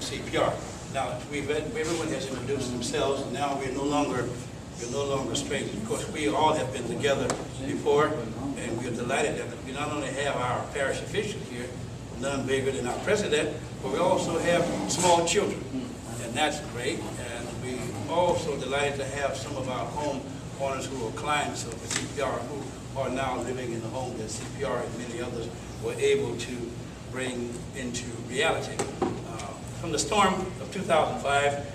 CPR. Now, everyone has introduced themselves, and now we're no longer strangers. Of course, we all have been together before, and we're delighted that we not only have our parish officials here, none bigger than our president, but we also have small children, and that's great. And we also delighted to have some of our homeowners who are clients of the CPR, who are now living in the home that CPR and many others were able to bring into reality. From the storm of 2005,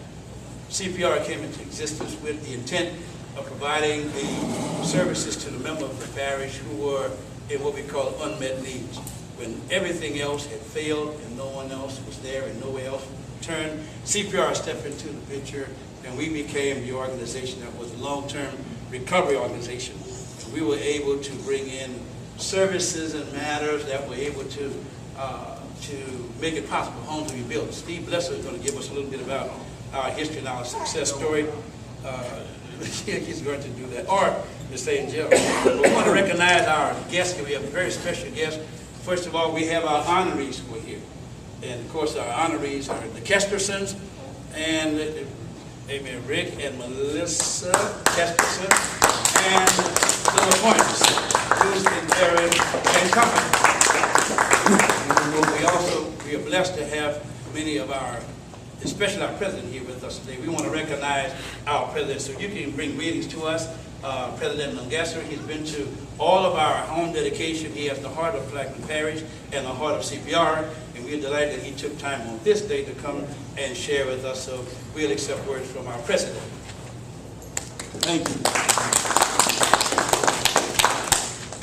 CPR came into existence with the intent of providing the services to the member of the parish who were in what we call unmet needs. When everything else had failed and no one else was there and nowhere else turned, CPR stepped into the picture, and we became the organization that was a long-term recovery organization. We were able to bring in services and matters that were able to make it possible for homes to be built. Steve Blesser is going to give us a little bit about our history and our success story. He's going to do that. Or Ms. Angel. We want to recognize our guests here. We have a very special guest. First of all, we have our honorees who are here. And of course, our honorees are the Kestersons and amen, Rick and Melissa Kesterson and Little Points, who's been Aaron and company. We are blessed to have many of our, especially our president here with us today. We want to recognize our president. So you can bring greetings to us. President Lungasser, he's been to all of our home dedication. He has the heart of Plaquemine Parish and the heart of CPR. And we're delighted that he took time on this day to come and share with us. So we'll accept words from our president. Thank you.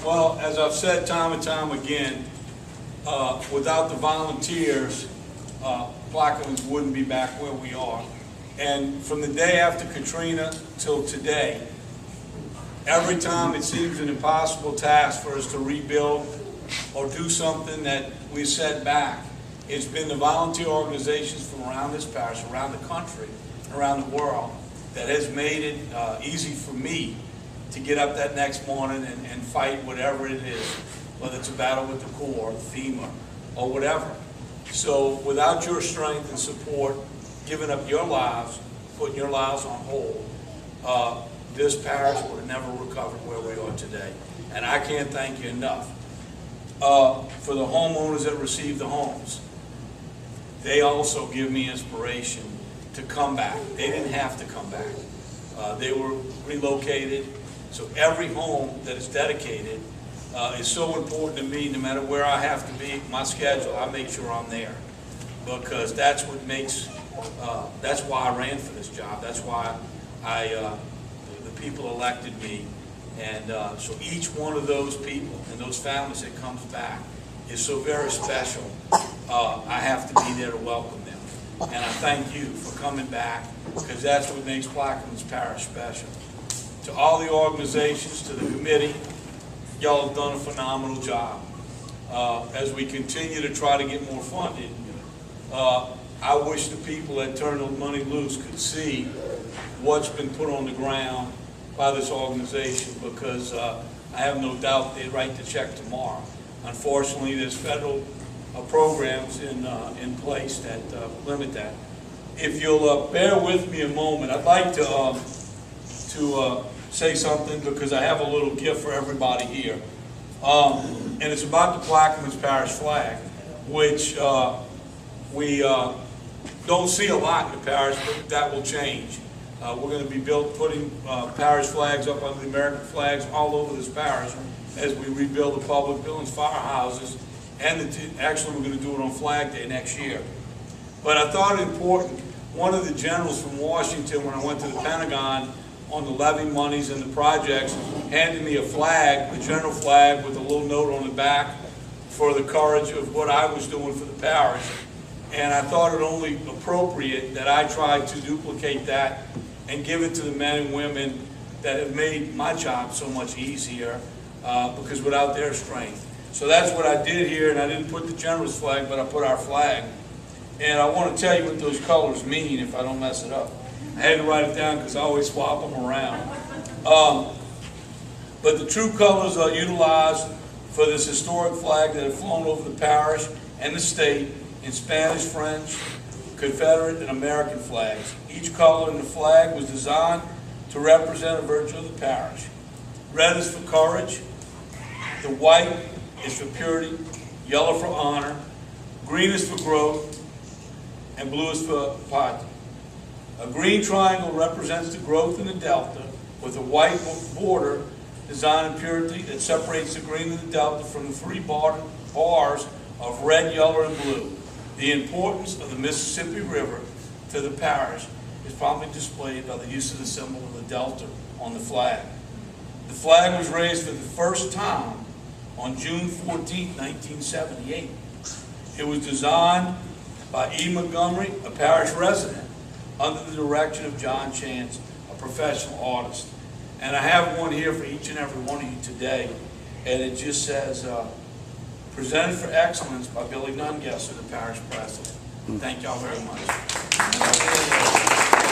Well, as I've said time and time again, without the volunteers, Plaquemines wouldn't be back where we are. And from the day after Katrina till today, every time it seems an impossible task for us to rebuild or do something that we set back, it's been the volunteer organizations from around this parish, around the country, around the world, that has made it easy for me to get up that next morning and fight whatever it is, whether it's a battle with the Corps, FEMA, or whatever. So without your strength and support, giving up your lives, putting your lives on hold, this parish would have never recovered where we are today. And I can't thank you enough. For the homeowners that received the homes, they also give me inspiration to come back. They didn't have to come back. They were relocated. So every home that is dedicated is so important to me. No matter where I have to be, my schedule, I make sure I'm there, because that's what makes. That's why I ran for this job. That's why the people elected me, and so each one of those people and those families that comes back is so very special. I have to be there to welcome them, and I thank you for coming back, because that's what makes Plaquemines Parish special. To all the organizations, to the committee, y'all have done a phenomenal job. As we continue to try to get more funded, I wish the people that turn the money loose could see what's been put on the ground by this organization, because I have no doubt they'd write the check tomorrow. Unfortunately, there's federal programs in place that limit that. If you'll bear with me a moment, I'd like to say something, because I have a little gift for everybody here. And it's about the Plaquemines Parish flag, which we don't see a lot in the parish, but that will change. We're going to be putting parish flags up under the American flags all over this parish as we rebuild the public buildings, firehouses, and actually we're going to do it on Flag Day next year. But I thought it important, one of the generals from Washington, when I went to the Pentagon on the levy monies and the projects, handed me a flag, a general flag with a little note on the back for the courage of what I was doing for the parish. And I thought it only appropriate that I tried to duplicate that and give it to the men and women that have made my job so much easier, because without their strength. So that's what I did here, and I didn't put the general's flag, but I put our flag. And I want to tell you what those colors mean if I don't mess it up. I had to write it down because I always swap them around. But the true colors are utilized for this historic flag that have flown over the parish and the state in Spanish, French, Confederate and American flags. Each color in the flag was designed to represent a virtue of the parish. Red is for courage, the white is for purity, yellow for honor, green is for growth, and blue is for piety. A green triangle represents the growth in the delta, with a white border designed in purity that separates the green of the delta from the three bars of red, yellow, and blue. The importance of the Mississippi River to the parish is prominently displayed by the use of the symbol of the delta on the flag. The flag was raised for the first time on June 14, 1978. It was designed by E. Montgomery, a parish resident, under the direction of John Chance, a professional artist. And I have one here for each and every one of you today, and it just says, presented for excellence by Billy Nungesser, the parish president. Thank y'all very much.